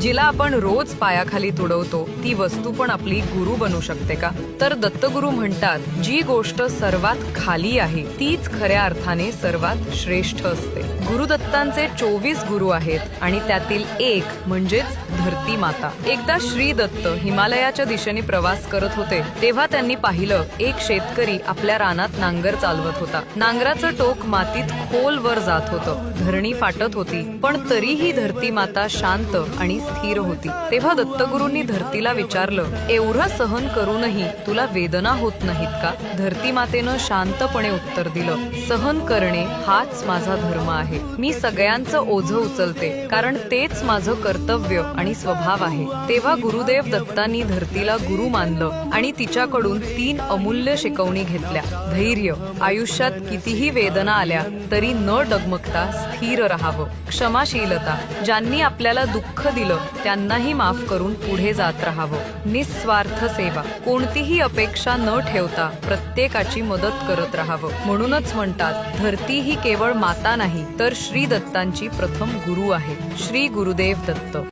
जिला आपण रोज पायाखाली तुडवतो ती वस्तू पण आपली गुरु बनू शकते का? तर दत्तगुरु म्हणतात, जी गोष्ट सर्वात खाली आहे तीच खऱ्या अर्थाने सर्वात श्रेष्ठ असते. गुरुदत्तांचे 24 गुरु आहेत आणि त्यातील एक म्हणजेच धरती माता. एकदा श्री दत्त हिमालयाच्या दिशेने प्रवास करत होते तेव्हा त्यांनी पाहिलं, एक शेतकरी आपल्या रानात नांगर चालवत होता. नांगराचं टोक मातीत खोल वर जात होतं. धरणी फाटत होती, पण तरीही धरती माता शांत आणि स्थिर होती. तेव्हा दत्तगुरूंनी धरतीला विचारलं, एवढं सहन करूनही तुला वेदना होत नाहीत का? धरती मातेनं शांतपणे उत्तर दिलं, सहन करणे हाच माझा धर्म आहे. मी सगळ्यांचं ओझं उचलते कारण तेच माझं कर्तव्य आणि स्वभाव आहे. तेव्हा गुरुदेव दत्तांनी धरतीला गुरु मानलं आणि तिच्याकडून 3 अमूल्य शिकवणी घेतल्या. धैर्य, आयुष्यात कितीही वेदना आल्या तरी न डगमगता स्थिर राहावं. क्षमाशीलता, ज्यांनी आपल्याला दुःख दिलं त्यांनाही माफ करून पुढे जात राहावं. निस्वार्थ सेवा, कोणतीही अपेक्षा न ठेवता प्रत्येकाची मदत करत राहावं. म्हणूनच म्हणतात, धरती ही केवळ माता नाही तर श्री दत्तांची प्रथम गुरु आहे. श्री गुरुदेव दत्त.